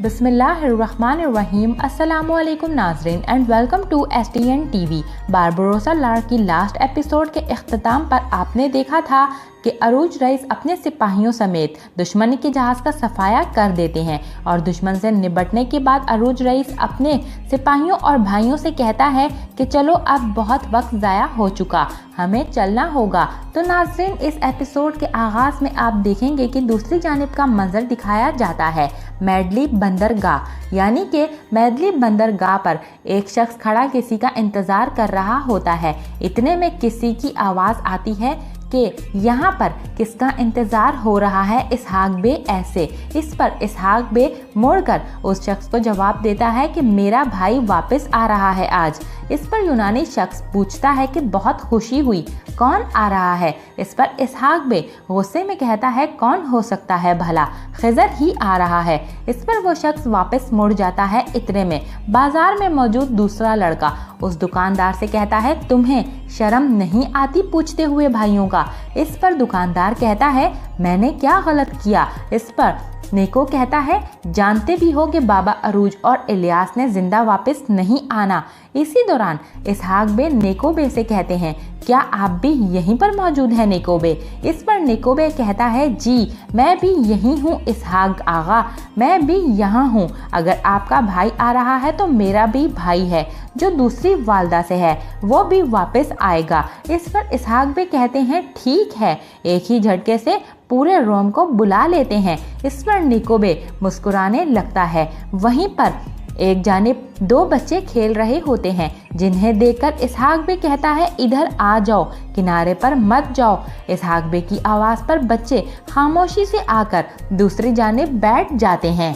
बिस्मिल्लाहिर्रहमानिर्रहीम। अस्सलामुअलैकुम नाज़रीन and welcome to STN TV। Barbarossa लार की लास्ट एपिसोड के इख्तिताम पर आपने देखा था कि अरूज रईस अपने सिपाहियों समेत दुश्मन के जहाज़ का सफाया कर देते हैं और दुश्मन से निपटने के बाद अरूज रईस अपने सिपाहियों और भाइयों से कहता है कि चलो अब बहुत वक्त ज़ाया हो चुका, हमें चलना होगा। तो नाज़रीन, इस एपिसोड के आगाज़ में आप देखेंगे कि दूसरी जानिब का मंजर दिखाया जाता है मैडली बंदरगाह, यानी कि मैडली बंदरगाह पर एक शख्स खड़ा किसी का इंतज़ार कर रहा होता है। इतने में किसी की आवाज़ आती है कि यहाँ पर किसका इंतज़ार हो रहा है, इसहाक बे ऐसे। इस पर इसहाक बे मुड़कर उस शख्स को जवाब देता है कि मेरा भाई वापस आ रहा है आज। इस पर यूनानी शख्स पूछता है कि बहुत खुशी हुई, कौन आ रहा है? इस पर इसहाक बे गुस्से में कहता है कौन हो सकता है भला, खिज़र ही आ रहा है। इस पर वो शख्स वापस मुड़ जाता है। इतने में बाजार में मौजूद दूसरा लड़का उस दुकानदार से कहता है तुम्हें शर्म नहीं आती पूछते हुए भाइयों का? इस पर दुकानदार कहता है मैंने क्या गलत किया? इस पर नेको कहता है जानते भी हो कि बाबा अरूज और इलियास ने जिंदा वापस नहीं आना। इसी दौरान इसहाक बे नेको बे से कहते हैं क्या आप भी यहीं पर मौजूद हैं नेको बे? इस पर नेको बे कहता है जी मैं भी यहीं हूँ इसहाक आगा, मैं भी यहाँ हूँ। अगर आपका भाई आ रहा है तो मेरा भी भाई है जो दूसरी वालदा से है, वो भी वापस आएगा। इस पर इसहाक बे कहते हैं ठीक है, एक ही झटके से पूरे रोम को बुला लेते हैं। इस पर नेको बे मुस्कुराने लगता है। वहीं पर एक जानिब दो बच्चे खेल रहे होते हैं जिन्हें देखकर इसहाक बे कहता है इधर आ जाओ, किनारे पर मत जाओ। इसहाक बे की आवाज़ पर बच्चे खामोशी से आकर दूसरी जानिब बैठ जाते हैं।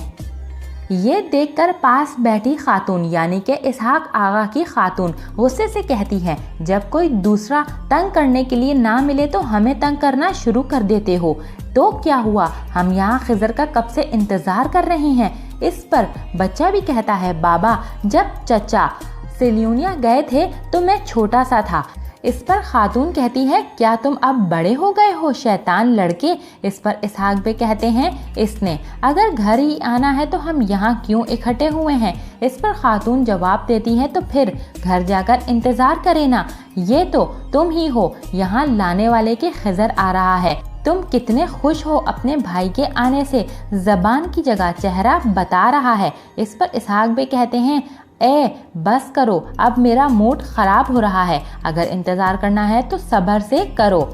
ये देखकर पास बैठी खातून यानी कि इसहाक आगा की खातून गुस्से से कहती है जब कोई दूसरा तंग करने के लिए ना मिले तो हमें तंग करना शुरू कर देते हो। तो क्या हुआ, हम यहाँ खिज़र का कब से इंतज़ार कर रहे हैं। इस पर बच्चा भी कहता है बाबा जब चचा सिल्यूनिया गए थे तो मैं छोटा सा था। इस पर खातून कहती है क्या तुम अब बड़े हो गए हो शैतान लड़के? इस पर इसहाक बे कहते हैं इसने अगर घर ही आना है तो हम यहाँ क्यों इकट्ठे हुए हैं? इस पर खातून जवाब देती है तो फिर घर जाकर इंतज़ार करे ना, ये तो तुम ही हो यहाँ लाने वाले के खिज़र आ रहा है। तुम कितने खुश हो अपने भाई के आने से, ज़बान की जगह चेहरा बता रहा है। इस पर इसहाक बे कहते हैं बस करो, अब मेरा मूड ख़राब हो रहा है, अगर इंतज़ार करना है तो सब्र से करो।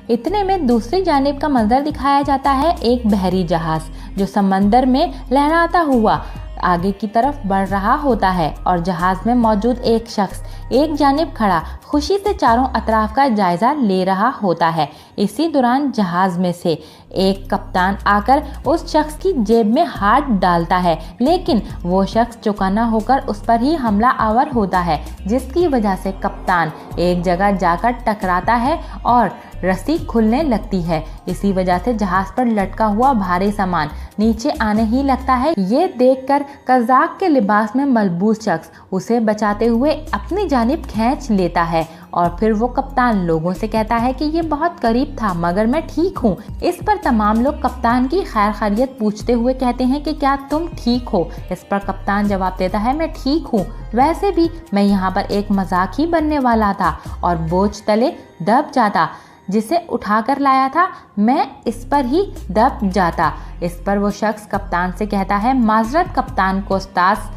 इतने में दूसरी जानिब का मंजर दिखाया जाता है एक बहरी जहाज़ जो समंदर में लहराता हुआ आगे की तरफ बढ़ रहा होता है और जहाज़ में मौजूद एक शख्स एक जानिब खड़ा खुशी से चारों अतराफ का जायज़ा ले रहा होता है। इसी दौरान जहाज़ में से एक कप्तान आकर उस शख्स की जेब में हाथ डालता है, लेकिन वो शख्स चौकन्ना होकर उस पर ही हमला आवर होता है, जिसकी वजह से कप्तान एक जगह जाकर टकराता है और रस्सी खुलने लगती है। इसी वजह से जहाज़ पर लटका हुआ भारी सामान नीचे आने ही लगता है। ये देखकर कज़ाक के लिबास में मलबूस शख्स उसे बचाते हुए अपनी जानिब खींच लेता है और फिर वो कप्तान लोगों से कहता है कि ये बहुत करीब था मगर मैं ठीक हूँ। इस पर तमाम लोग कप्तान की खैर खैरियत पूछते हुए कहते हैं कि क्या तुम ठीक हो? इस पर कप्तान जवाब देता है मैं ठीक हूँ, वैसे भी मैं यहाँ पर एक मजाक ही बनने वाला था और बोझ तले दब जाता, जिसे उठाकर लाया था मैं इस पर ही दब जाता। इस पर वो शख्स कप्तान से कहता है माजरत कप्तान कोस्टास,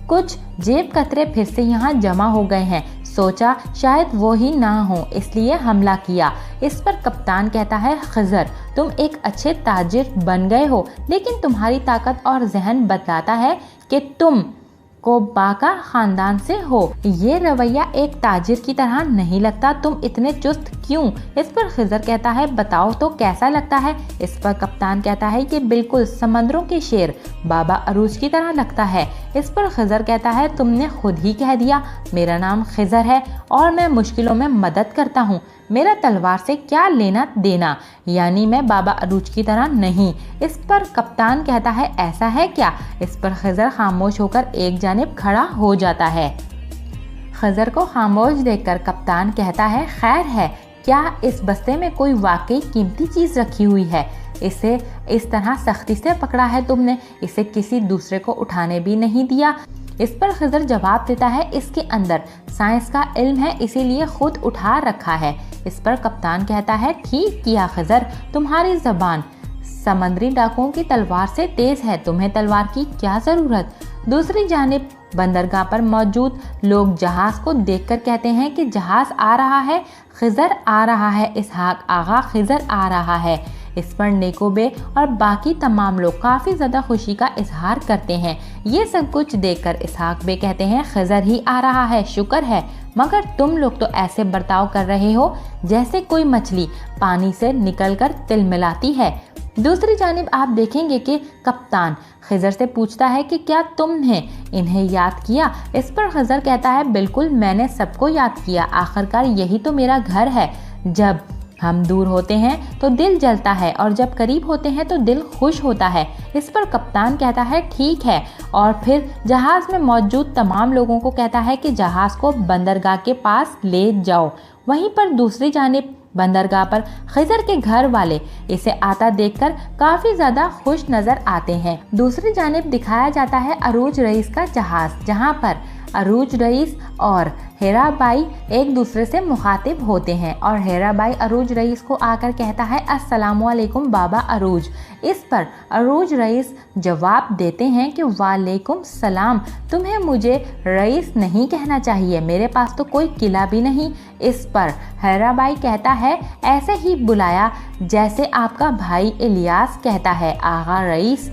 कुछ जेब कतरे फिर से यहाँ जमा हो गए हैं, सोचा शायद वो ही ना हो इसलिए हमला किया। इस पर कप्तान कहता है खिज़र तुम एक अच्छे ताजिर बन गए हो, लेकिन तुम्हारी ताकत और जहन बताता है कि तुम को बाका खानदान से हो। ये रवैया एक ताजिर की तरह नहीं लगता, तुम इतने चुस्त क्यों? इस पर खिज़र कहता है बताओ तो कैसा लगता है? इस पर कप्तान कहता है कि बिल्कुल समंदरों के शेर बाबा अरूज की तरह लगता है। इस पर खिज़र कहता है तुमने खुद ही कह दिया मेरा नाम खिज़र है और मैं मुश्किलों में मदद करता हूँ, मेरा तलवार से क्या लेना देना, यानी मैं बाबा अरूज की तरह नहीं। इस पर कप्तान कहता है ऐसा है क्या? इस पर खिज़र खामोश होकर एक जानिब खड़ा हो जाता है। खिज़र को खामोश देखकर कप्तान कहता है खैर है, क्या इस बस्ते में कोई वाकई कीमती चीज़ रखी हुई है? इसे इस तरह सख्ती से पकड़ा है तुमने, इसे किसी दूसरे को उठाने भी नहीं दिया। इस पर खिज़र जवाब देता है, इसके अंदर साइंस का इल्म है, इसीलिए खुद उठा रखा है। इस पर कप्तान कहता है, ठीक किया खिज़र, तुम्हारी ज़बान समंदरी डाकुओं की तलवार से तेज़ है, तुम्हें तलवार की क्या ज़रूरत। दूसरी जानिब बंदरगाह पर मौजूद लोग जहाज़ को देखकर कहते हैं कि जहाज़ आ रहा है, खिज़र आ रहा है, इसहाक आगा खिज़र आ रहा है। इस पर नेकोबे और बाकी तमाम लोग काफ़ी ज़्यादा खुशी का इजहार करते हैं। ये सब कुछ देखकर इसहाक बे कहते हैं, खिज़र ही आ रहा है, शुक्र है, मगर तुम लोग तो ऐसे बर्ताव कर रहे हो जैसे कोई मछली पानी से निकलकर तिलमिलाती है। दूसरी जानिब आप देखेंगे कि कप्तान खिज़र से पूछता है कि क्या तुमने इन्हें याद किया। इस पर खिज़र कहता है, बिल्कुल, मैंने सबको याद किया, आखिरकार यही तो मेरा घर है। जब हम दूर होते हैं तो दिल जलता है और जब करीब होते हैं तो दिल खुश होता है। इस पर कप्तान कहता है, ठीक है, और फिर जहाज़ में मौजूद तमाम लोगों को कहता है कि जहाज़ को बंदरगाह के पास ले जाओ। वहीं पर दूसरी जानिब बंदरगाह पर खिज़र के घर वाले इसे आता देखकर काफ़ी ज़्यादा खुश नज़र आते हैं। दूसरी जानिब दिखाया जाता है अरूज रईस का जहाज़, जहां पर अरूज रईस और हेराबाई एक दूसरे से मुखातिब होते हैं और हेराबाई अरूज रईस को आकर कहता है, अस्सलामुअलैकुम बाबा अरूज। इस पर अरूज रईस जवाब देते हैं कि वालेकुम सलाम, तुम्हें मुझे रईस नहीं कहना चाहिए, मेरे पास तो कोई किला भी नहीं। इस पर हेराबाई कहता है, ऐसे ही बुलाया जैसे आपका भाई इलियास कहता है आगा रईस।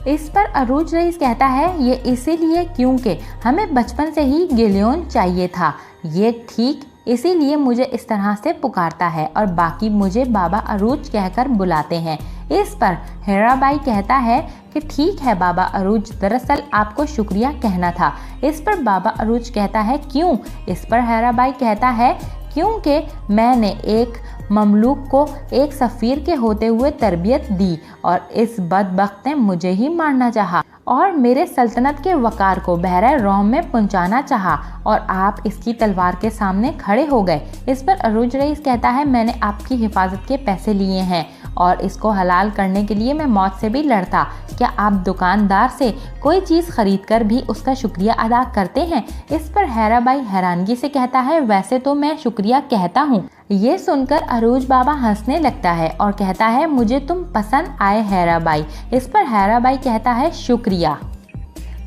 इस पर अरूज रईस कहता है, ये इसीलिए क्योंकि हमें बचपन से ही गिलियोन चाहिए था, ये ठीक इसीलिए मुझे इस तरह से पुकारता है और बाकी मुझे बाबा अरूज कहकर बुलाते हैं। इस पर हेराबाई कहता है कि ठीक है बाबा अरूज, दरअसल आपको शुक्रिया कहना था। इस पर बाबा अरूज कहता है, क्यों? इस पर हेराबाई कहता है, क्योंकि मैंने एक ममलूक को एक सफ़ीर के होते हुए तरबियत दी और इस बदबख्त ने मुझे ही मारना चाहा और मेरे सल्तनत के वकार को बहरे रोम में पहुंचाना चाहा और आप इसकी तलवार के सामने खड़े हो गए। इस पर अरूज रईस कहता है, मैंने आपकी हिफाजत के पैसे लिए हैं और इसको हलाल करने के लिए मैं मौत से भी लड़ता। क्या आप दुकानदार से कोई चीज़ खरीद कर भी उसका शुक्रिया अदा करते हैं? इस पर हेराबाई हैरानगी से कहता है, वैसे तो मैं शुक्रिया कहता हूँ। ये सुनकर अरूज बाबा हंसने लगता है और कहता है, मुझे तुम पसंद आए हेराबाई। इस पर हेराबाई कहता है, शुक्रिया।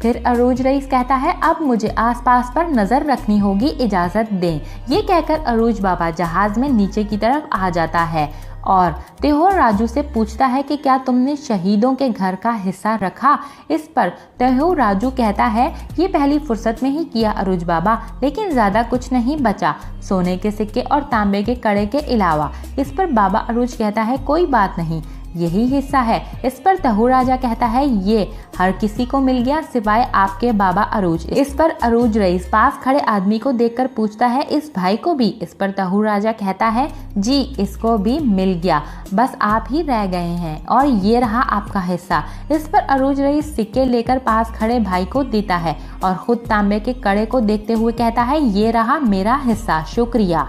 फिर अरूज रईस कहता है, अब मुझे आसपास पर नज़र रखनी होगी, इजाज़त दें। ये कहकर अरूज बाबा जहाज़ में नीचे की तरफ आ जाता है और तेहोर राजू से पूछता है कि क्या तुमने शहीदों के घर का हिस्सा रखा। इस पर तेहोर राजू कहता है, ये पहली फुर्सत में ही किया अरूज बाबा, लेकिन ज़्यादा कुछ नहीं बचा, सोने के सिक्के और तांबे के कड़े के अलावा। इस पर बाबा अरूज कहता है, कोई बात नहीं, यही हिस्सा है। इस पर तहू राजा कहता है, ये हर किसी को मिल गया सिवाय आपके बाबा अरूज। इस पर अरूज रईस पास खड़े आदमी को देखकर पूछता है, इस भाई को भी? इस पर तहू राजा कहता है, जी इसको भी मिल गया, बस आप ही रह गए हैं और ये रहा आपका हिस्सा। इस पर अरूज रईस सिक्के लेकर पास खड़े भाई को देता है और खुद तांबे के कड़े को देखते हुए कहता है, ये रहा मेरा हिस्सा, शुक्रिया।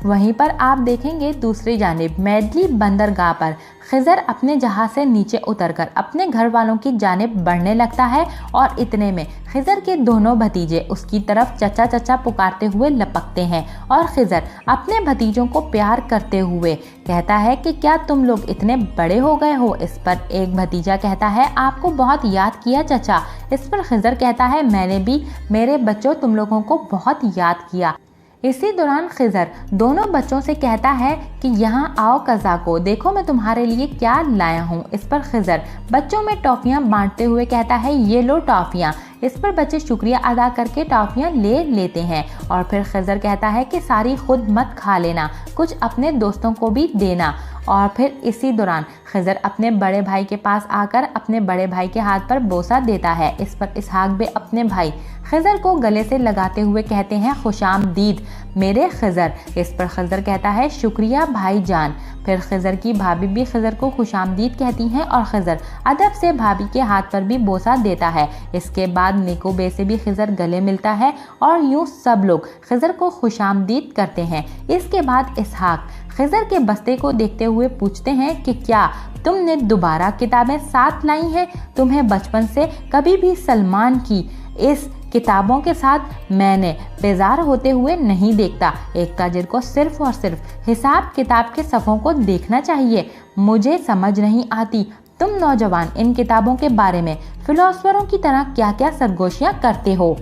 वहीं पर आप देखेंगे दूसरी जानिब मैडली बंदरगाह पर खिज़र अपने जहाज़ से नीचे उतरकर अपने घर वालों की जानिब बढ़ने लगता है और इतने में खिज़र के दोनों भतीजे उसकी तरफ चचा चचा पुकारते हुए लपकते हैं और खिज़र अपने भतीजों को प्यार करते हुए कहता है कि क्या तुम लोग इतने बड़े हो गए हो। इस पर एक भतीजा कहता है, आपको बहुत याद किया चचा। इस पर खिज़र कहता है, मैंने भी मेरे बच्चों तुम लोगों को बहुत याद किया। इसी दौरान खिज़र दोनों बच्चों से कहता है कि यहाँ आओ कज़ाको, देखो मैं तुम्हारे लिए क्या लाया हूँ। इस पर खिज़र बच्चों में टॉफ़ियाँ बांटते हुए कहता है, ये लो टॉफ़ियाँ। इस पर बच्चे शुक्रिया अदा करके टॉफ़ियाँ ले लेते हैं और फिर खिज़र कहता है कि सारी खुद मत खा लेना, कुछ अपने दोस्तों को भी देना। और फिर इसी दौरान खिज़र अपने बड़े भाई के पास आकर अपने बड़े भाई के हाथ पर बोसा देता है। इस पर इसहाक भी अपने भाई खिज़र को गले से लगाते हुए कहते हैं खुशामदीद मेरे खिज़र। इस पर खिज़र कहता है शुक्रिया भाईजान। फिर खिज़र की भाभी भी खिज़र को खुशामदीद कहती हैं और खिज़र अदब से भाभी के हाथ पर भी बोसा देता है। इसके बाद निको बे से भी खिज़र गले मिलता है और यूँ सब लोग खिज़र को खुशामदीद करते हैं। इसके बाद इसहाक खिज़र के बस्ते को देखते हुए पूछते हैं कि क्या तुमने दोबारा किताबें साथ लाई हैं? तुम्हें बचपन से कभी भी सलमान की इस किताबों के साथ मैंने बेजार होते हुए नहीं देखता। एक ताजिर को सिर्फ और सिर्फ हिसाब किताब के सफ़ों को देखना चाहिए। मुझे समझ नहीं आती तुम नौजवान इन किताबों के बारे में फिलोसफरों की तरह क्या क्या सरगोशियाँ करते हो।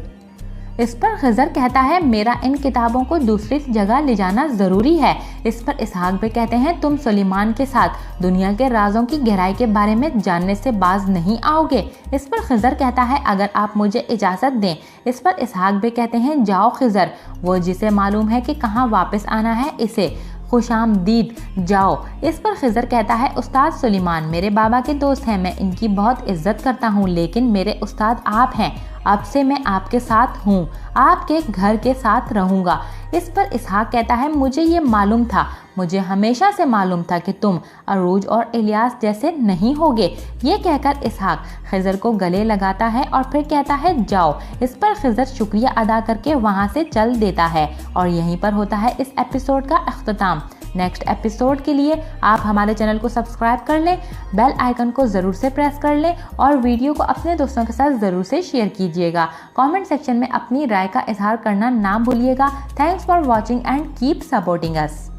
इस पर खिज़र कहता है मेरा इन किताबों को दूसरी जगह ले जाना ज़रूरी है। इस पर इसहाक भी कहते हैं तुम सुलेमान के साथ दुनिया के राजों की गहराई के बारे में जानने से बाज नहीं आओगे। इस पर खिज़र कहता है अगर आप मुझे इजाज़त दें। इस पर इसहाक भी कहते हैं जाओ खिज़र, वो जिसे मालूम है कि कहाँ वापस आना है इसे खुशामदीद जाओ। इस पर खिज़र कहता है उस्ताद सुलेमान मेरे बाबा के दोस्त हैं, मैं इनकी बहुत इज्जत करता हूँ, लेकिन मेरे उस्ताद आप हैं। अब से मैं आपके साथ हूँ, आपके घर के साथ रहूँगा। इस पर इसहाक कहता है मुझे ये मालूम था, मुझे हमेशा से मालूम था कि तुम अरूज और इलियास जैसे नहीं होगे। ये कहकर इसहाक खिज़र को गले लगाता है और फिर कहता है जाओ। इस पर खिज़र शुक्रिया अदा करके वहाँ से चल देता है और यहीं पर होता है इस एपिसोड का अख्ताम। नेक्स्ट एपिसोड के लिए आप हमारे चैनल को सब्सक्राइब कर लें, बेल आइकन को ज़रूर से प्रेस कर लें और वीडियो को अपने दोस्तों के साथ ज़रूर से शेयर कीजिएगा। कमेंट सेक्शन में अपनी राय का इजहार करना ना भूलिएगा। Thanks for watching and keep supporting us.